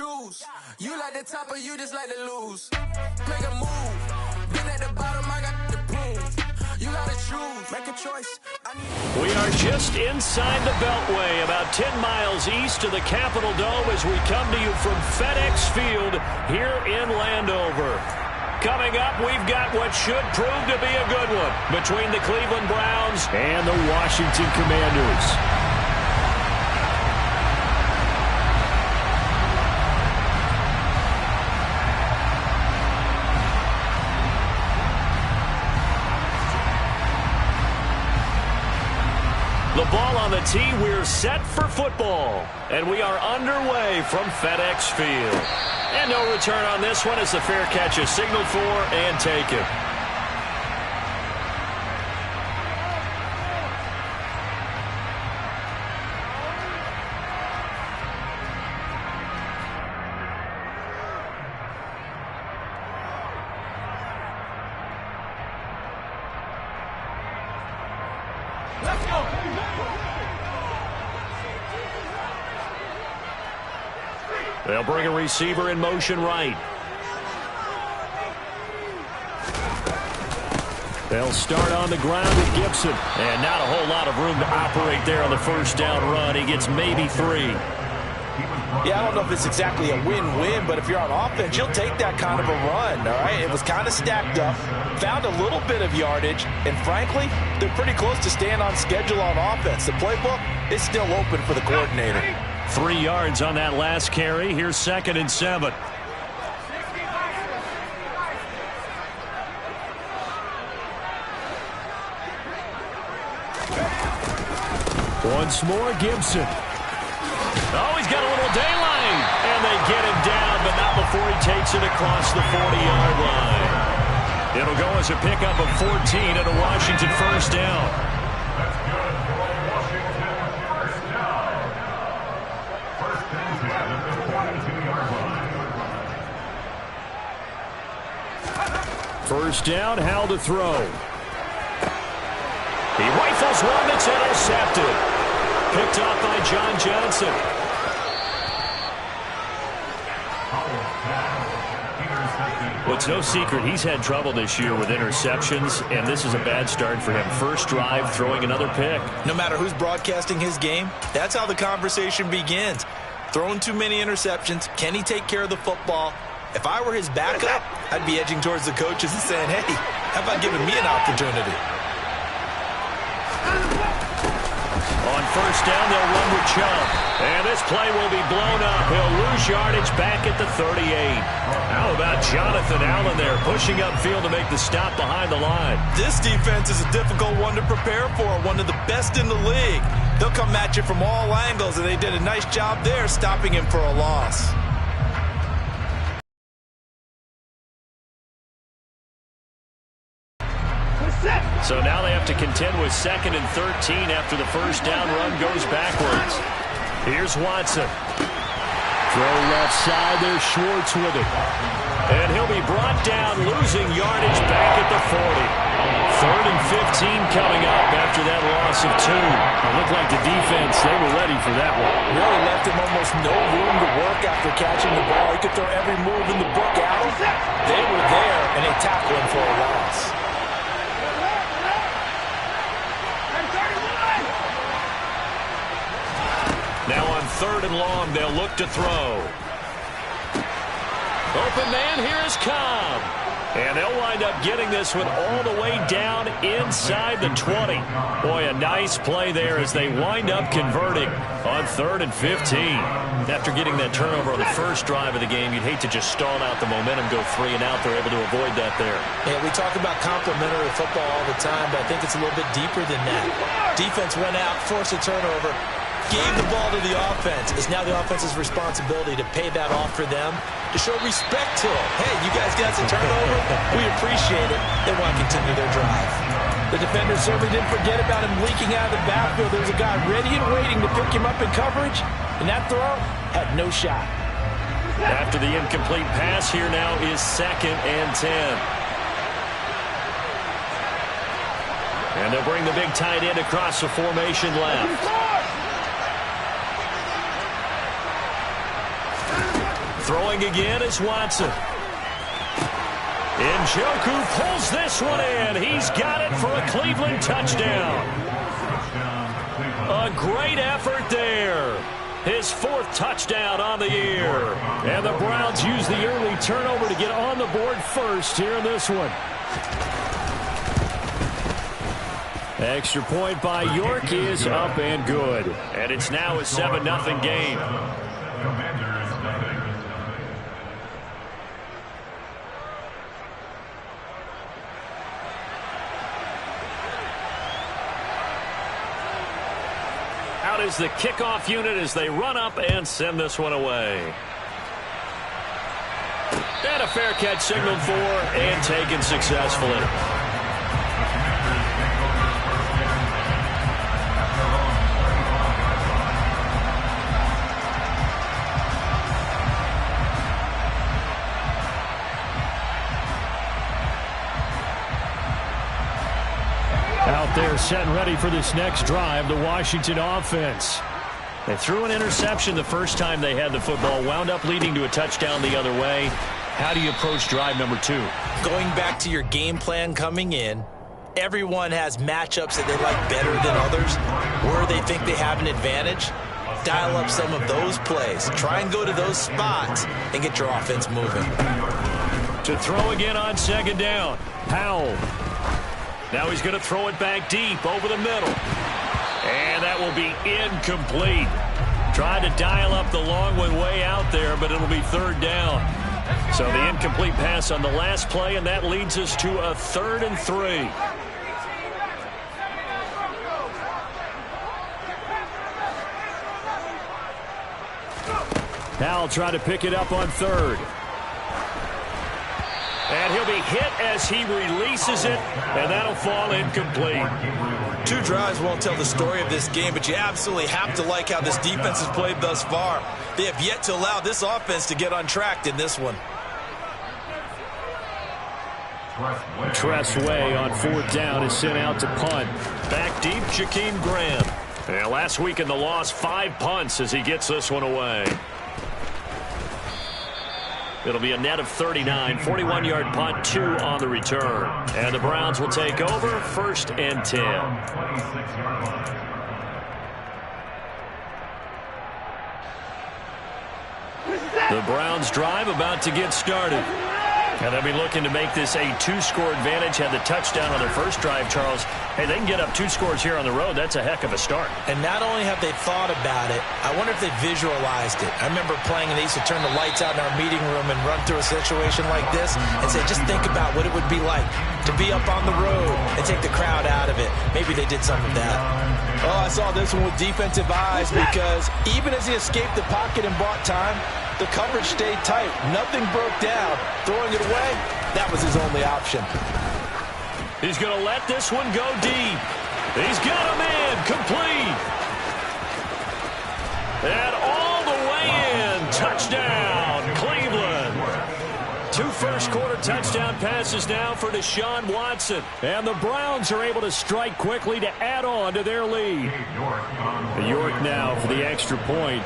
choose. You like the top or you just like to lose. Make a move. Been at the bottom, I got the prove. You gotta choose. Make a choice. We are just inside the Beltway, about 10 miles east of the Capitol Dome as we come to you from FedEx Field here in Landover. Coming up, we've got what should prove to be a good one between the Cleveland Browns and the Washington Commanders. The ball on the tee, we're set for football. And we are underway from FedEx Field. And no return on this one as the fair catch is signaled for and taken. Let's go. They'll bring a receiver in motion right. They'll start on the ground with Gibson. And not a whole lot of room to operate there on the first down run. He gets maybe 3. Yeah, I don't know if it's exactly a win-win, but if you're on offense, you'll take that kind of a run, all right? It was kind of stacked up, found a little bit of yardage, and frankly, they're pretty close to staying on schedule on offense. The playbook is still open for the coordinator. 3 yards on that last carry. Here's 2nd and 7. Once more, Gibson. Oh, he's got a little daylight. And they get him down, but not before he takes it across the 40-yard line. It'll go as a pickup of 14 and a Washington first down. First down, Howell to throw. He rifles one that's intercepted. Picked off by John Johnson. Well, it's no secret he's had trouble this year with interceptions, and this is a bad start for him. First drive, throwing another pick. No matter who's broadcasting his game, that's how the conversation begins. Throwing too many interceptions. Can he take care of the football? If I were his backup, I'd be edging towards the coaches and saying, hey, how about giving me an opportunity? On first down, they'll run with Chubb. And this play will be blown up. He'll lose yardage back at the 38. How about Jonathan Allen there, pushing upfield to make the stop behind the line? This defense is a difficult one to prepare for, one of the best in the league. They'll come at you from all angles, and they did a nice job there stopping him for a loss. So now they have to contend with 2nd and 13 after the first down run goes backwards. Here's Watson. Throw left side. There's Schwartz with it. And he'll be brought down, losing yardage back at the 40. 3rd and 15 coming up after that loss of 2. It looked like the defense, they were ready for that one. Really left him almost no room to work after catching the ball. He could throw every move in the book out. They were there, and they tackled him for a loss. Now on 3rd and long, they'll look to throw. Open man, here is Cobb. And they'll wind up getting this one all the way down inside the 20. Boy, a nice play there as they wind up converting on 3rd and 15. After getting that turnover on the first drive of the game, you'd hate to just stall out the momentum, go 3 and out. They're able to avoid that there. Yeah, we talk about complementary football all the time, but I think it's a little bit deeper than that. Defense went out, forced a turnover, gave the ball to the offense. It's now the offense's responsibility to pay that off for them, to show respect to them. Hey, you guys got some turnover? We appreciate it. They want to continue their drive. The defender certainly didn't forget about him leaking out of the backfield. There was a guy ready and waiting to pick him up in coverage, and that throw had no shot. After the incomplete pass, here now is 2nd and 10. And they'll bring the big tight end across the formation left. Throwing again is Watson. Njoku pulls this one in. He's got it for a Cleveland touchdown. A great effort there. His 4th touchdown on the year. And the Browns use the early turnover to get on the board first here in this one. Extra point by York is up and good. And it's now a 7-0 game. Out is the kickoff unit as they run up and send this one away. And a fair catch signaled for and taken successfully. Out there set and ready for this next drive, the Washington offense. They threw an interception the first time they had the football, wound up leading to a touchdown the other way. How do you approach drive number 2? Going back to your game plan coming in, everyone has matchups that they like better than others, where they think they have an advantage. Dial up some of those plays. Try and go to those spots and get your offense moving. To throw again on 2nd down, Powell. Now he's going to throw it back deep over the middle. And that will be incomplete. Trying to dial up the long one way out there, but it'll be 3rd down. So the incomplete pass on the last play, and that leads us to a 3rd and 3. Powell trying to pick it up on 3rd. And he'll be hit as he releases it, and that'll fall incomplete. 2 drives won't tell the story of this game, but you absolutely have to like how this defense has played thus far. They have yet to allow this offense to get untracked in this one. Tressway on 4th down is sent out to punt. Back deep, Jakeem Graham. And last week in the loss, 5 punts as he gets this one away. It'll be a net of 39, 41-yard punt, 2 on the return. And the Browns will take over, 1st and 10. The Browns drive about to get started. And they'll be looking to make this a 2-score advantage. Had the touchdown on their first drive, Charles. Hey, they can get up 2 scores here on the road. That's a heck of a start. And not only have they thought about it, I wonder if they visualized it. I remember playing, and they used to turn the lights out in our meeting room and run through a situation like this and say, just think about what it would be like to be up on the road and take the crowd out of it. Maybe they did some of that. Oh, I saw this one with defensive eyes, because even as he escaped the pocket and bought time, the coverage stayed tight. Nothing broke down. Throwing it away, that was his only option. He's going to let this one go deep. He's got a man complete. And all the way in. Touchdown, Cleveland. 2 first-quarter touchdown passes now for Deshaun Watson. And the Browns are able to strike quickly to add on to their lead. York now for the extra point.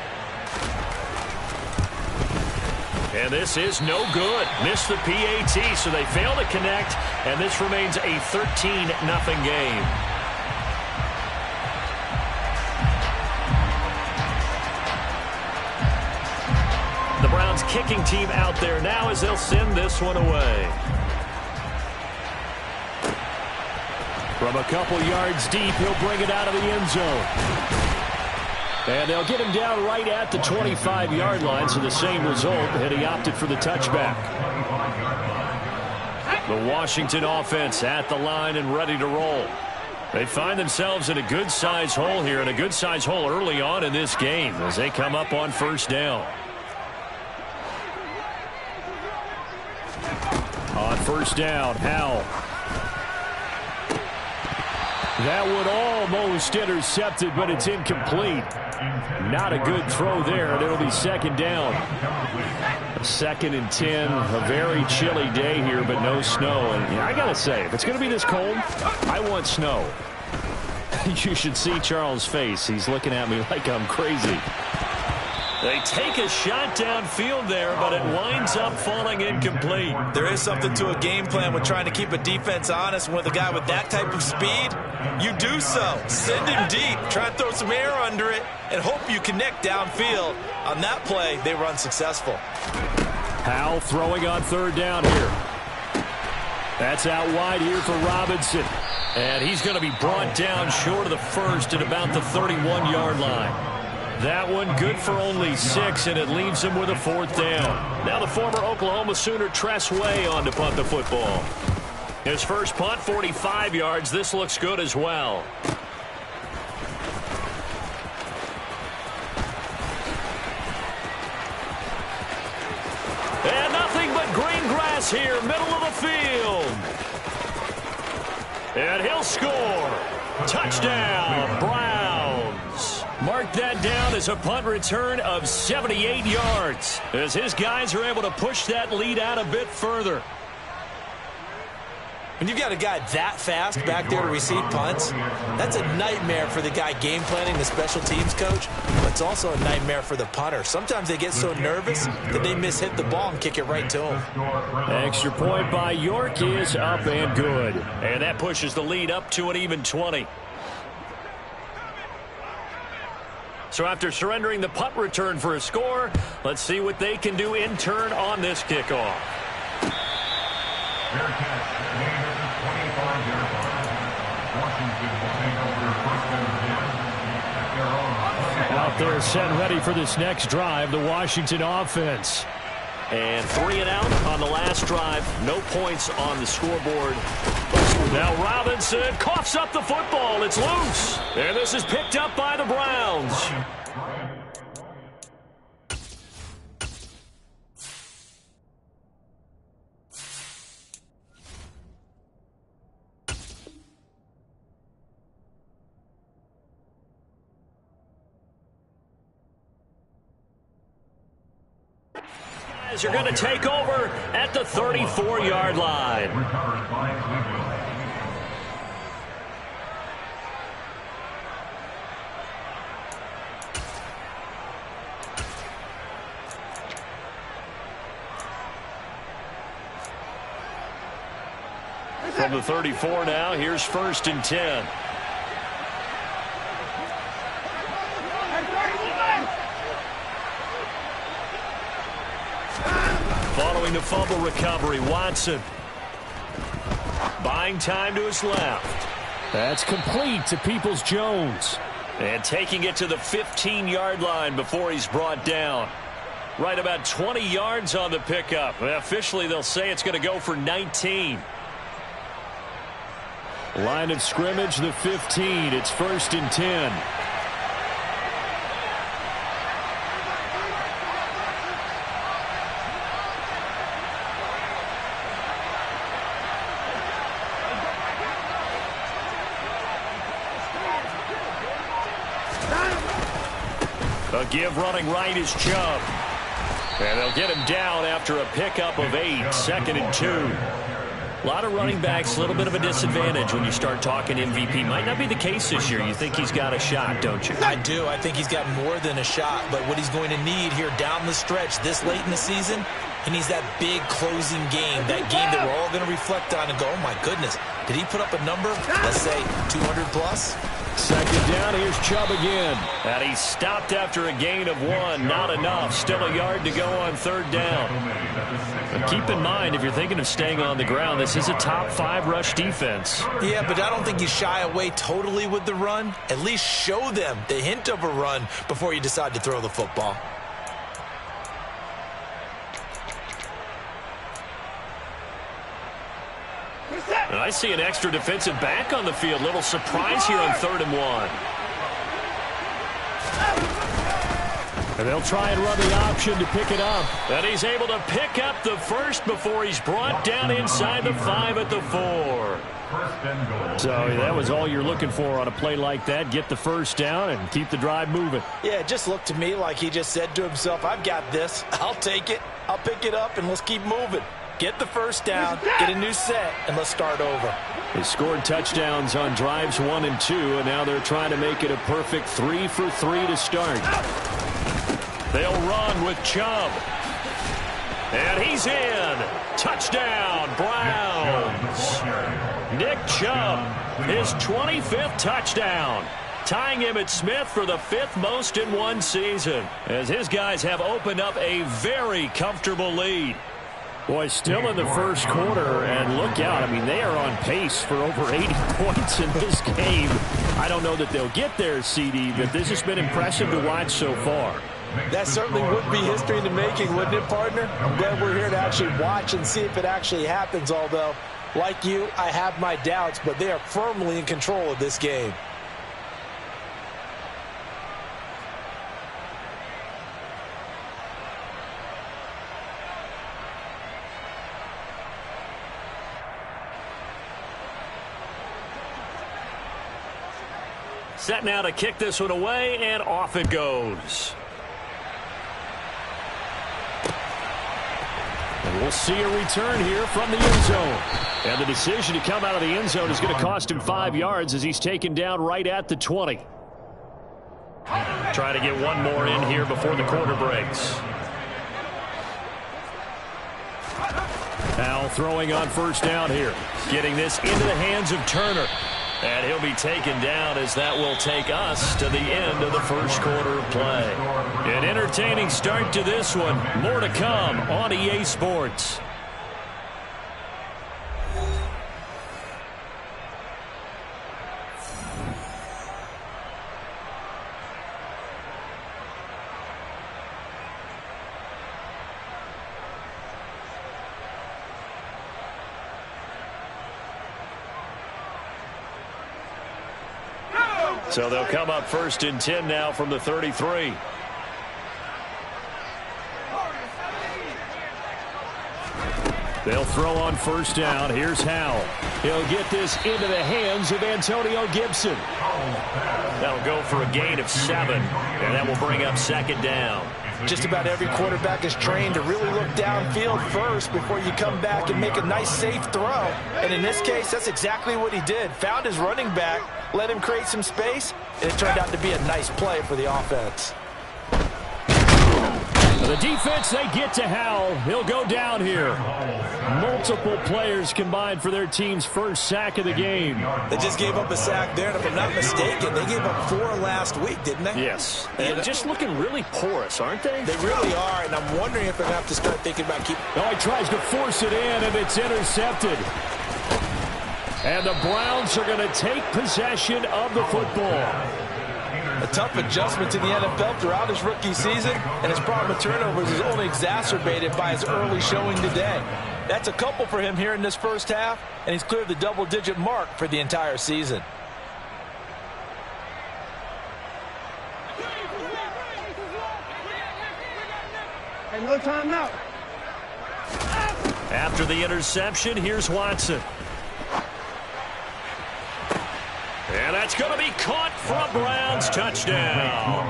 And this is no good. Missed the PAT, so they fail to connect, and this remains a 13-0 game. The Browns kicking team out there now as they'll send this one away. From a couple yards deep, he'll bring it out of the end zone. And they'll get him down right at the 25-yard line, so the same result, and he opted for the touchback. The Washington offense at the line and ready to roll. They find themselves in a good-sized hole here, and a good-sized hole early on in this game as they come up on 1st down. On 1st down, Howell. That one almost intercepted, but it's incomplete. Not a good throw there, and it'll be 2nd down. 2nd and 10, a very chilly day here, but no snow. And I got to say, if it's going to be this cold, I want snow. You should see Charles' face. He's looking at me like I'm crazy. They take a shot downfield there, but it winds up falling incomplete. There is something to a game plan with trying to keep a defense honest. With a guy with that type of speed, you do so. Send him deep, try to throw some air under it, and hope you connect downfield. On that play, they were unsuccessful. Howell throwing on third down here. That's out wide here for Robinson. And he's going to be brought down short of the first at about the 31-yard line. That one good for only 6, and it leaves him with a 4th down. Now the former Oklahoma Sooner Tress Way on to punt the football. His first punt, 45 yards. This looks good as well. And nothing but green grass here, middle of the field. And he'll score. Touchdown, Browns. Mark that down as a punt return of 78 yards, as his guys are able to push that lead out a bit further. When you've got a guy that fast back there to receive punts, that's a nightmare for the guy game planning, the special teams coach, but it's also a nightmare for the punter. Sometimes they get so nervous that they mishit the ball and kick it right to him. Extra point by York is up and good. And that pushes the lead up to an even 20. So after surrendering the punt return for a score, let's see what they can do in turn on this kickoff. Out there set ready for this next drive, the Washington offense. And 3 and out on the last drive. No points on the scoreboard. Now Robinson coughs up the football. It's loose. And this is picked up by the Browns. Are going to take over at the 34-yard line. From the 34 now, here's 1st and 10. Following the fumble recovery, Watson. Buying time to his left. That's complete to Peoples-Jones. And taking it to the 15-yard line before he's brought down. Right about 20 yards on the pickup. Officially, they'll say it's going to go for 19. Line of scrimmage, the 15. It's 1st and 10. A give running right is Chubb. And they'll get him down after a pickup of 8, 2nd and 2. A lot of running backs, a little bit of a disadvantage when you start talking MVP. Might not be the case this year. You think he's got a shot, don't you? I do. I think he's got more than a shot. But what he's going to need here down the stretch this late in the season, he needs that big closing game, that game that we're all going to reflect on and go, oh, my goodness, did he put up a number, let's say, 200 plus? 2nd down, here's Chubb again. And he stopped after a gain of 1. Not enough. Still a yard to go on 3rd down. But keep in mind, if you're thinking of staying on the ground, this is a top 5 rush defense. Yeah, but I don't think you shy away totally with the run. At least show them the hint of a run before you decide to throw the football. And I see an extra defensive back on the field. Little surprise here on 3rd and 1. And they'll try and run the option to pick it up. And he's able to pick up the first before he's brought down inside the 5 at the 4. So that was all you're looking for on a play like that. Get the first down and keep the drive moving. Yeah, it just looked to me like he just said to himself, I've got this. I'll take it. I'll pick it up, and let's keep moving. Get the first down, get a new set, and let's start over. They scored touchdowns on drives 1 and 2, and now they're trying to make it a perfect 3 for 3 to start. They'll run with Chubb. And he's in. Touchdown, Browns. Nick Chubb, his 25th touchdown. Tying Emmitt Smith for the 5th most in one season, as his guys have opened up a very comfortable lead. Boy, still in the first quarter, and look out. I mean, they are on pace for over 80 points in this game. I don't know that they'll get there, CD, but this has been impressive to watch so far. That certainly would be history in the making, wouldn't it, partner? I'm glad we're here to actually watch and see if it actually happens, although, like you, I have my doubts, but they are firmly in control of this game. Set now to kick this one away, and off it goes. And we'll see a return here from the end zone. And the decision to come out of the end zone is going to cost him 5 yards as he's taken down right at the 20. Try to get one more in here before the quarter breaks. Now throwing on first down here. Getting this into the hands of Turner. And he'll be taken down as that will take us to the end of the first quarter of play. An entertaining start to this one. More to come on EA Sports. So they'll come up 1st and 10 now from the 33. They'll throw on first down. Here's Howell. He'll get this into the hands of Antonio Gibson. That'll go for a gain of 7, and that will bring up 2nd down. Just about every quarterback is trained to really look downfield first before you come back and make a nice, safe throw. And in this case, that's exactly what he did. Found his running back, let him create some space, and it turned out to be a nice play for the offense. The defense, they get to Howell. He'll go down here. Multiple players combined for their team's first sack of the game. They just gave up a sack there, and if I'm not mistaken, they gave up 4 last week, didn't they? Yes. And just looking really porous, aren't they? They really are, and I'm wondering if they're going to have to start thinking about keeping... Oh, he tries to force it in, and it's intercepted. And the Browns are going to take possession of the football. A tough adjustment to the NFL throughout his rookie season, and his problem with turnovers is only exacerbated by his early showing today. That's a couple for him here in this first half, and he's cleared the double-digit mark for the entire season. Hey, no time out. After the interception, here's Watson. And that's going to be caught for a Browns touchdown.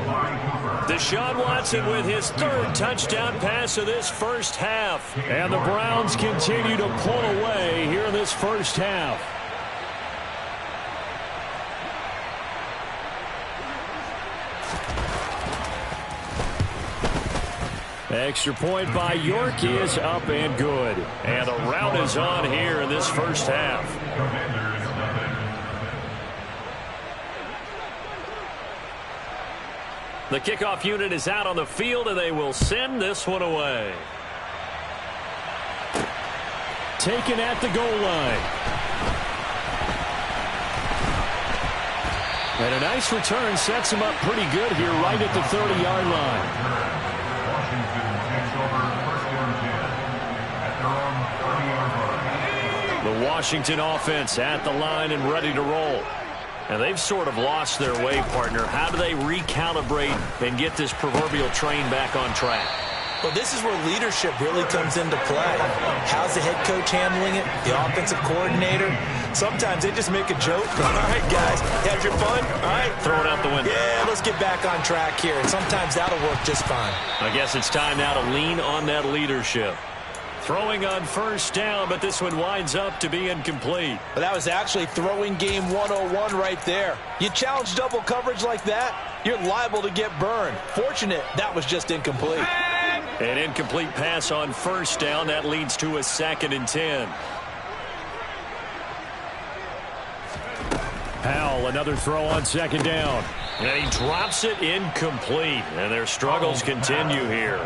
Deshaun Watson with his 3rd touchdown pass of this first half. And the Browns continue to pull away here in this first half. Extra point by York is up and good. And the rout is on here in this first half. The kickoff unit is out on the field, and they will send this one away. Taken at the goal line. And a nice return sets him up pretty good here right at the 30-yard line. The Washington offense at the line and ready to roll. And they've sort of lost their way, partner. How do they recalibrate and get this proverbial train back on track? Well, this is where leadership really comes into play. How's the head coach handling it? The offensive coordinator? Sometimes they just make a joke. All right, guys, had your fun? All right. Throw it out the window. Yeah, let's get back on track here. And sometimes that'll work just fine. I guess it's time now to lean on that leadership. Throwing on first down, but this one winds up to be incomplete. But that was actually throwing game 101 right there. You challenge double coverage like that, you're liable to get burned. Fortunate that was just incomplete. An incomplete pass on first down. That leads to a 2nd and 10. Powell, another throw on 2nd down. And he drops it incomplete. And their struggles continue here.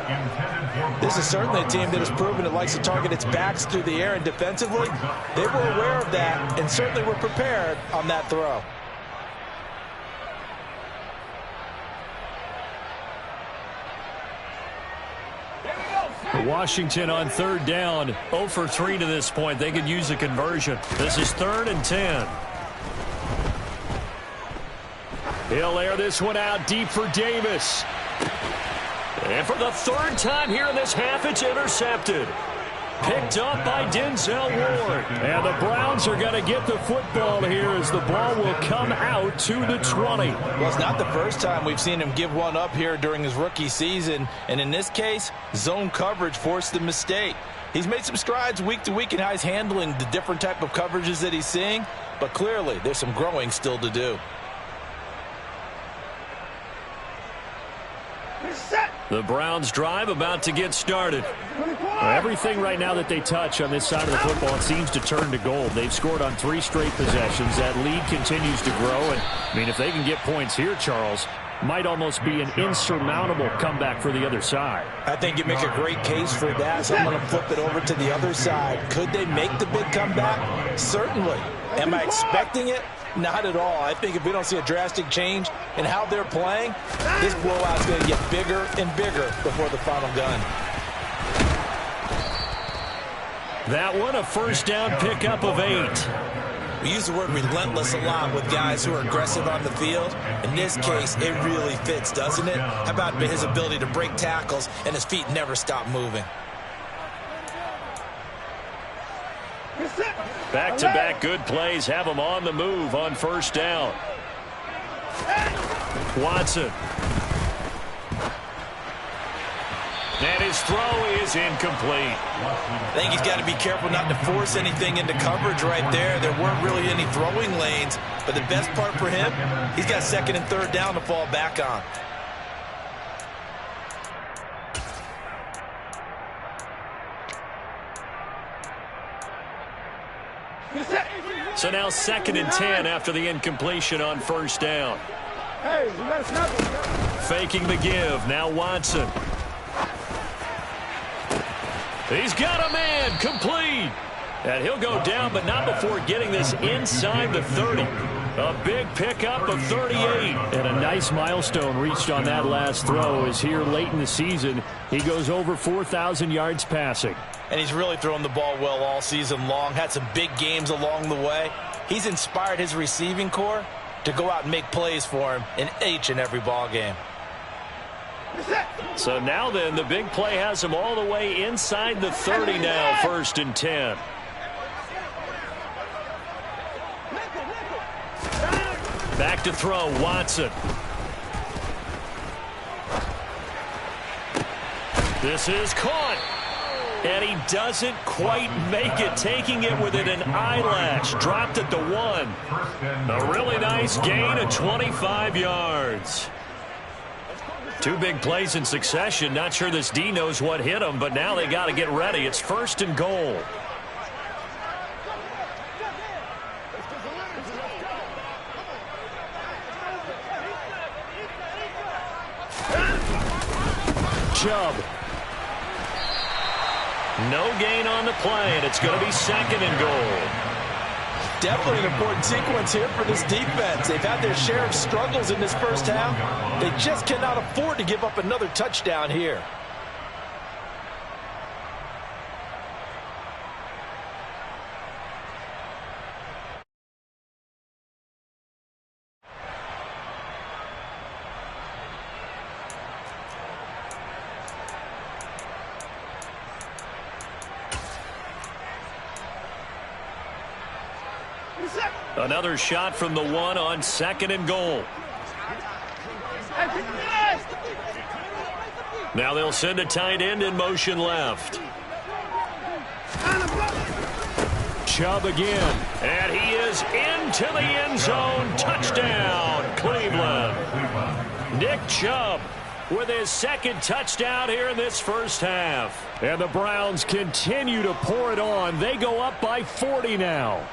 This is certainly a team that has proven it likes to target its backs through the air, and defensively, they were aware of that and certainly were prepared on that throw. Washington on 3rd down, 0 for 3 to this point. They could use a conversion. This is 3rd and 10. He'll air this one out deep for Davis. And for the 3rd time here in this half, it's intercepted. Picked up by Denzel Ward. And the Browns are going to get the football here as the ball will come out to the 20. Well, it's not the first time we've seen him give one up here during his rookie season. And in this case, zone coverage forced the mistake. He's made some strides week to week in how he's handling the different type of coverages that he's seeing. But clearly, there's some growing still to do. The Browns drive about to get started. Everything right now that they touch on this side of the football, it seems to turn to gold. They've scored on 3 straight possessions. That lead continues to grow. And, I mean, if they can get points here, Charles, might almost be an insurmountable comeback for the other side. I think you make a great case for that, so I'm going to flip it over to the other side. Could they make the big comeback? Certainly. Am I expecting it? Not at all. I think if we don't see a drastic change in how they're playing, this blowout is going to get bigger and bigger before the final gun. That one, a 1st down pickup of 8. We use the word relentless a lot with guys who are aggressive on the field. In this case, it really fits, doesn't it? How about his ability to break tackles and his feet never stop moving? Back-to-back good plays have him on the move on 1st down. Watson. And his throw is incomplete. I think he's got to be careful not to force anything into coverage right there. There weren't really any throwing lanes, but the best part for him, he's got 2nd and 3rd down to fall back on. So now 2nd and 10 after the incompletion on 1st down. Hey, you gotta snap it. Faking the give. Now Watson. He's got a man complete. And he'll go down, but not before getting this inside the 30. A big pickup of 38. And a nice milestone reached on that last throw as here late in the season, he goes over 4,000 yards passing. And he's really thrown the ball well all season long. Had some big games along the way. He's inspired his receiving corps to go out and make plays for him in each and every ball game. So now then, the big play has him all the way inside the 30 now, 1st and 10. Back to throw, Watson. This is caught. And he doesn't quite make it, taking it within an eyelash. Dropped at the 1. A really nice gain of 25 yards. 2 big plays in succession. Not sure this D knows what hit him, but now they got to get ready. It's 1st and goal. Chubb. No gain on the play, and it's going to be 2nd and goal. Definitely an important sequence here for this defense. They've had their share of struggles in this first half. They just cannot afford to give up another touchdown here. Another shot from the 1 on 2nd and goal. Now they'll send a tight end in motion left. Chubb again. And he is into the end zone. Touchdown, Cleveland. Nick Chubb with his second touchdown here in this first half. And the Browns continue to pour it on. They go up by 40 now.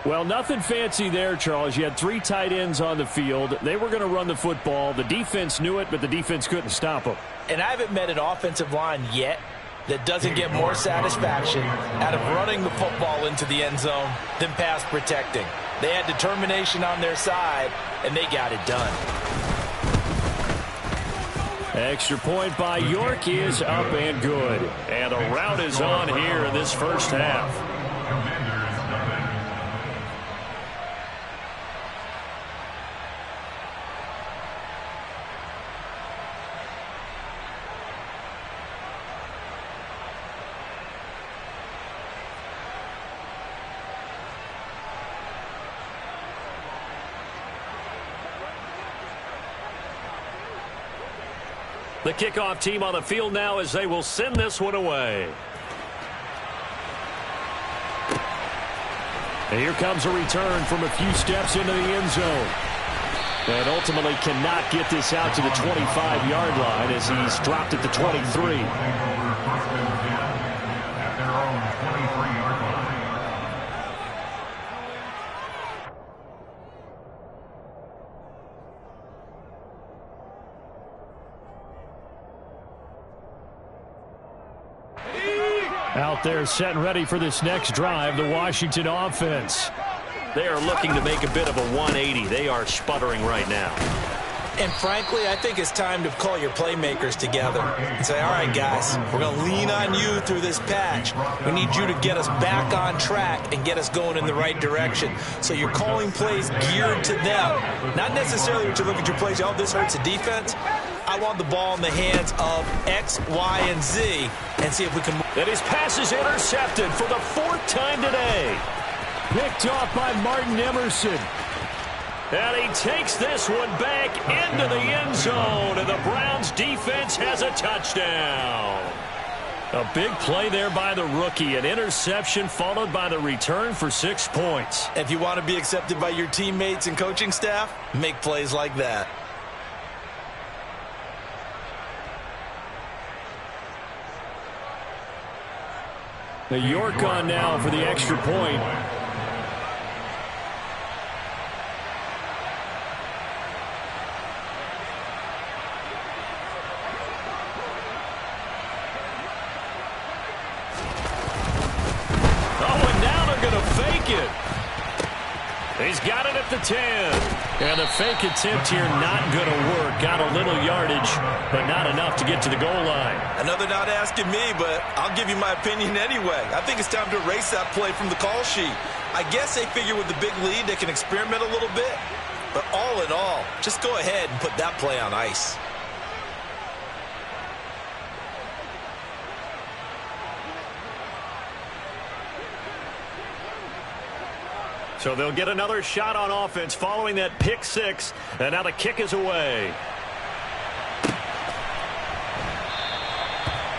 Well, nothing fancy there, Charles. You had 3 tight ends on the field. They were going to run the football. The defense knew it, but the defense couldn't stop them. And I haven't met an offensive line yet that doesn't get more satisfaction out of running the football into the end zone than pass protecting. They had determination on their side, and they got it done. Extra point by York is up and good. And a rout is on here in this first half. The kickoff team on the field now as they will send this one away. And here comes a return from a few steps into the end zone. And ultimately cannot get this out to the 25-yard line as he's dropped at the 23. Out there set and ready for this next drive, the Washington offense. They are looking to make a bit of a 180. They are sputtering right now. And frankly, I think it's time to call your playmakers together and say, all right, guys, we're going to lean on you through this patch. We need you to get us back on track and get us going in the right direction. So you're calling plays geared to them. Not necessarily what you look at your plays, oh, this hurts the defense. I want the ball in the hands of X, Y, and Z and see if we can move. And his pass is intercepted for the 4th time today. Picked off by Martin Emerson. And he takes this one back into the end zone, and the Browns defense has a touchdown. A big play there by the rookie, an interception followed by the return for 6 points. If you want to be accepted by your teammates and coaching staff, make plays like that. The York on now for the extra point. Oh, and now they're going to fake it. He's got it at the 10. And the fake attempt here not going to work. Got a little yardage, but not enough to get to the goal line. Another not asking me, but I'll give you my opinion anyway. I think it's time to erase that play from the call sheet. I guess they figure with the big lead they can experiment a little bit. But all in all, just go ahead and put that play on ice. So they'll get another shot on offense following that pick 6. And now the kick is away.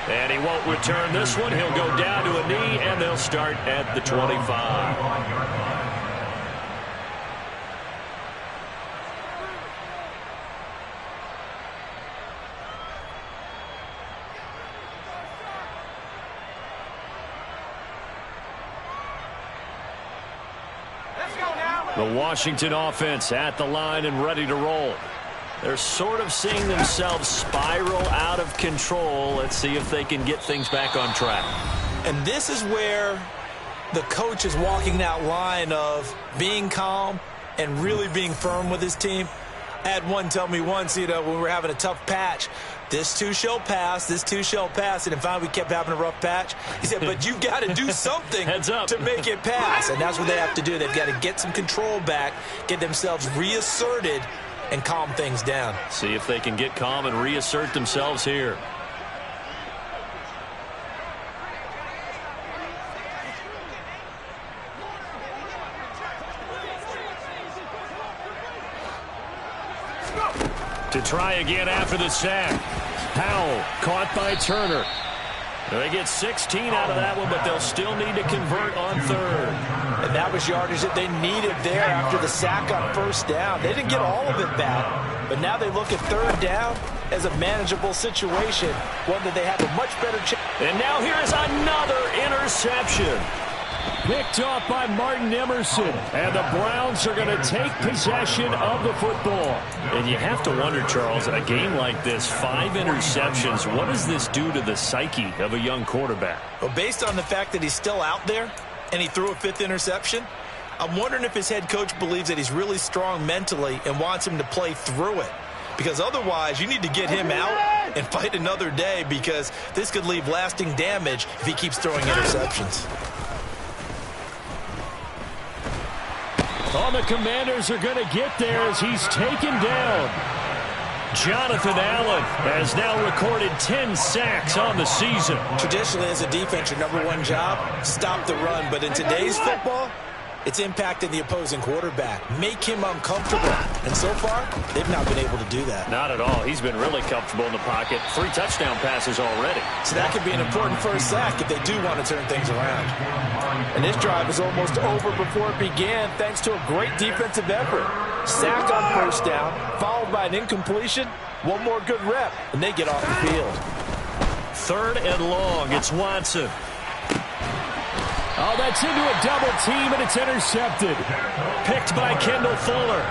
And he won't return this one. He'll go down to a knee, and they'll start at the 25. The Washington offense at the line and ready to roll. They're sort of seeing themselves spiral out of control. Let's see if they can get things back on track. And this is where the coach is walking that line of being calm and really being firm with his team. I had one tell me once, when we were having a tough patch, this too shall pass, this too shall pass. And then finally we kept having a rough patch. He said, but you've got to do something to make it pass. And that's what they have to do. They've got to get some control back, get themselves reasserted, and calm things down. See if they can get calm and reassert themselves here. To try again after the sack. Howell caught by Turner. They get 16 out of that one, but they'll still need to convert on third. And that was yardage that they needed there after the sack on first down. They didn't get all of it back, but now they look at third down as a manageable situation, one that they have a much better chance. And now here is another interception. Picked off by Martin Emerson, and the Browns are going to take possession of the football. And you have to wonder, Charles, in a game like this, 5 interceptions, what does this do to the psyche of a young quarterback? Well, based on the fact that he's still out there and he threw a 5th interception, I'm wondering if his head coach believes that he's really strong mentally and wants him to play through it. Because otherwise, you need to get him out and fight another day, because this could leave lasting damage if he keeps throwing interceptions. All the Commanders are going to get there as he's taken down. Jonathan Allen has now recorded 10 sacks on the season. Traditionally, as a defense, your #1 job, stop the run. But in today's football, it's impacting the opposing quarterback. Make him uncomfortable. And so far, they've not been able to do that. Not at all. He's been really comfortable in the pocket. 3 touchdown passes already. So that could be an important first sack if they do want to turn things around. And this drive is almost over before it began, thanks to a great defensive effort. Sack on first down, followed by an incompletion. One more good rep, and they get off the field. 3rd and long. It's Watson. Oh, that's into a double team, and it's intercepted. Picked by Kendall Fuller.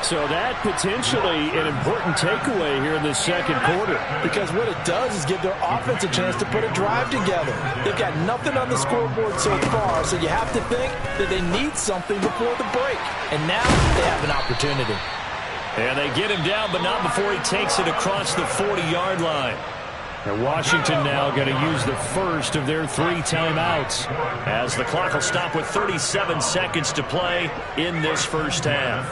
So that potentially an important takeaway here in the second quarter. Because what it does is give their offense a chance to put a drive together. They've got nothing on the scoreboard so far, so you have to think that they need something before the break. And now they have an opportunity. And they get him down, but not before he takes it across the 40-yard line. And Washington now going to use the first of their 3 timeouts, as the clock will stop with 37 seconds to play in this first half.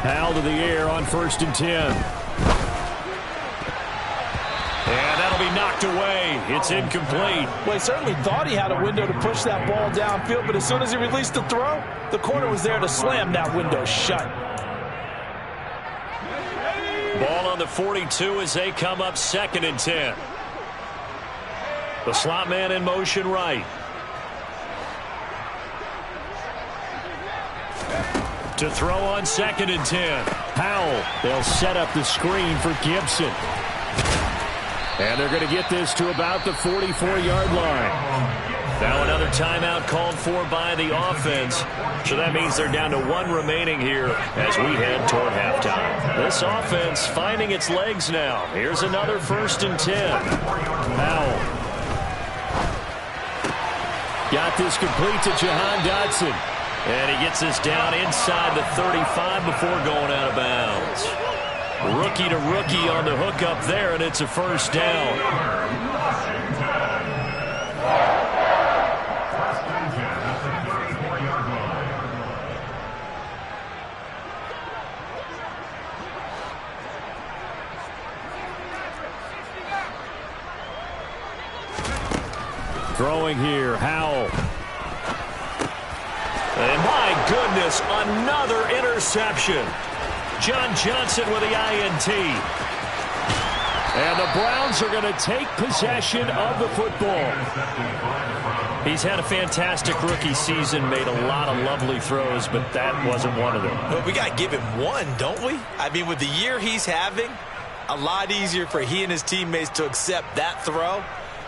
Howell to the air on 1st and 10. And that'll be knocked away. It's incomplete. Well, he certainly thought he had a window to push that ball downfield, but as soon as he released the throw, the corner was there to slam that window shut. Ball on the 42 as they come up 2nd and 10. The slot man in motion right. To throw on 2nd and 10. Howell. They'll set up the screen for Gibson. And they're going to get this to about the 44-yard line. Now another timeout called for by the offense. So that means they're down to 1 remaining here as we head toward halftime. This offense finding its legs now. Here's another 1st and 10. Howell. Got this complete to Jahan Dotson. And he gets this down inside the 35 before going out of bounds. Rookie to rookie on the hook up there, and it's a first down. Throwing here, Howell. And my goodness, another interception. John Johnson with the INT. And the Browns are going to take possession of the football. He's had a fantastic rookie season, made a lot of lovely throws, but that wasn't one of them. Well, we got to give him one, don't we? I mean, with the year he's having, a lot easier for he and his teammates to accept that throw,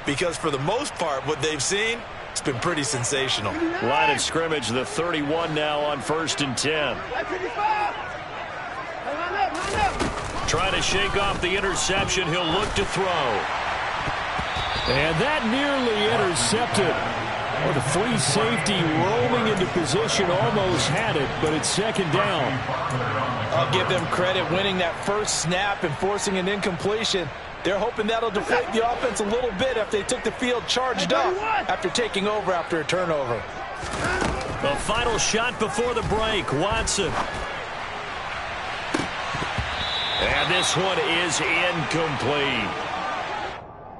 because for the most part, what they've seen, it's been pretty sensational. Line of scrimmage, the 31 now on 1st and 10. Trying to shake off the interception. He'll look to throw. And that nearly intercepted. Well, the free safety rolling into position almost had it, but it's 2nd down. I'll give them credit winning that first snap and forcing an incompletion. They're hoping that'll deflate the offense a little bit after they took the field charged up after taking over after a turnover. The final shot before the break, Watson. And this one is incomplete.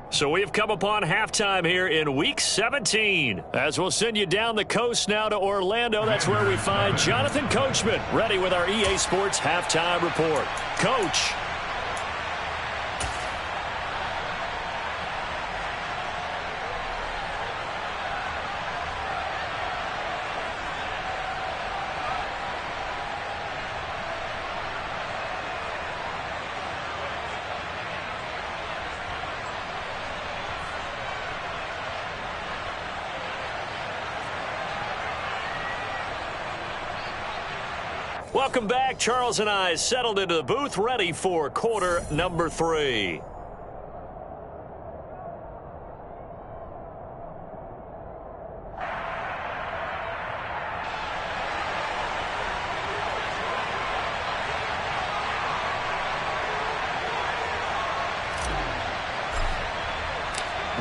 So we've come upon halftime here in Week 17. As we'll send you down the coast now to Orlando, that's where we find Jonathan Coachman ready with our EA Sports Halftime Report. Coach. Welcome back. Charles and I settled into the booth, ready for quarter number 3.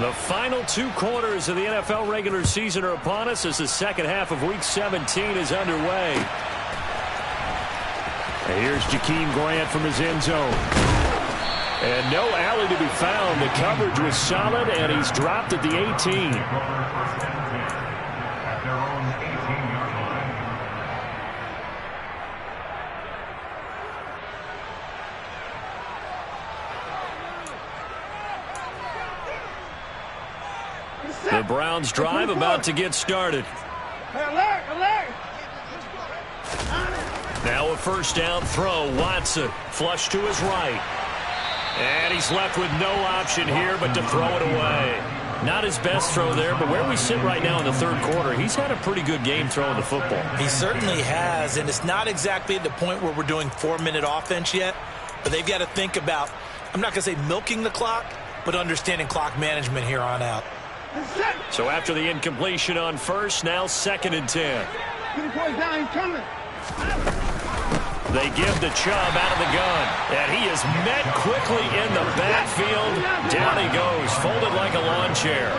The final 2 quarters of the NFL regular season are upon us as the second half of Week 17 is underway. And here's Jakeem Grant from his end zone. And no alley to be found. The coverage was solid, and he's dropped at the 18. The Browns drive about to get started. Now a first down throw. Watson flush to his right. And he's left with no option here but to throw it away. Not his best throw there, but where we sit right now in the third quarter, he's had a pretty good game throwing the football. He certainly has, and it's not exactly at the point where we're doing 4-minute offense yet, but they've got to think about, I'm not going to say milking the clock, but understanding clock management here on out. So after the incompletion on first, now 2nd and 10. They give the Chubb out of the gun, and he is met quickly in the backfield. Down he goes, folded like a lawn chair.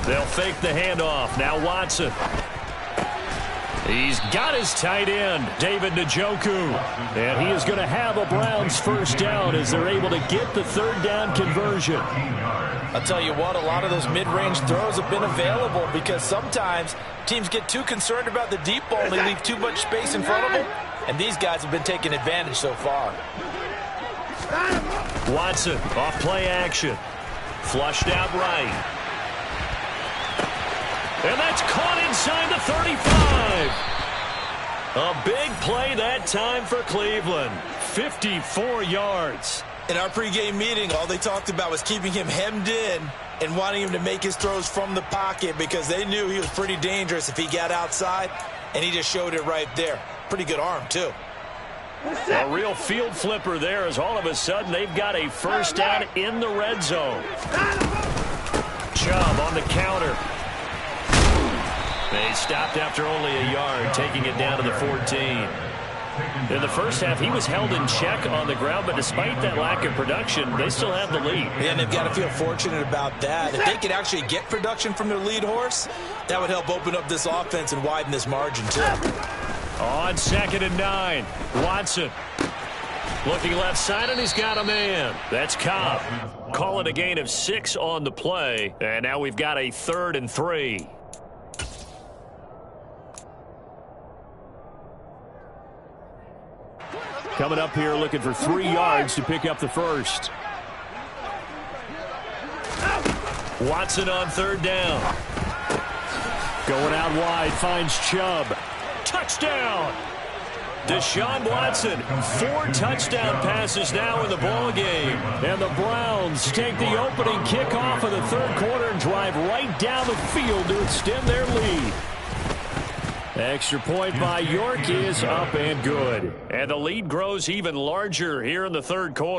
They'll fake the handoff. Now Watson. He's got his tight end, David Njoku. And he is going to have a Browns first down as they're able to get the third down conversion. I'll tell you what, a lot of those mid-range throws have been available because sometimes teams get too concerned about the deep ball and they leave too much space in front of them. And these guys have been taking advantage so far. Watson off play action. Flushed out right. And that's caught inside the 35. A big play that time for Cleveland. 54 yards. In our pregame meeting, all they talked about was keeping him hemmed in and wanting him to make his throws from the pocket because they knew he was pretty dangerous if he got outside, and he just showed it right there. Pretty good arm, too. A real field flipper there as all of a sudden they've got a first down in the red zone. Chubb on the counter. They stopped after only a yard, taking it down to the 14. In the first half, he was held in check on the ground, but despite that lack of production, they still have the lead. And they've got to feel fortunate about that. If they could actually get production from their lead horse, that would help open up this offense and widen this margin, too. On 2nd and 9, Watson. Looking left side, and he's got a man. That's Cobb. Call it a gain of 6 on the play. And now we've got a 3rd and 3. Coming up here looking for 3 yards to pick up the first. Watson on 3rd down. Going out wide, finds Chubb. Touchdown! Deshaun Watson, 4 touchdown passes now in the ball game. And the Browns take the opening kickoff of the third quarter and drive right down the field to extend their lead. Extra point by York is up and good. And the lead grows even larger here in the third quarter.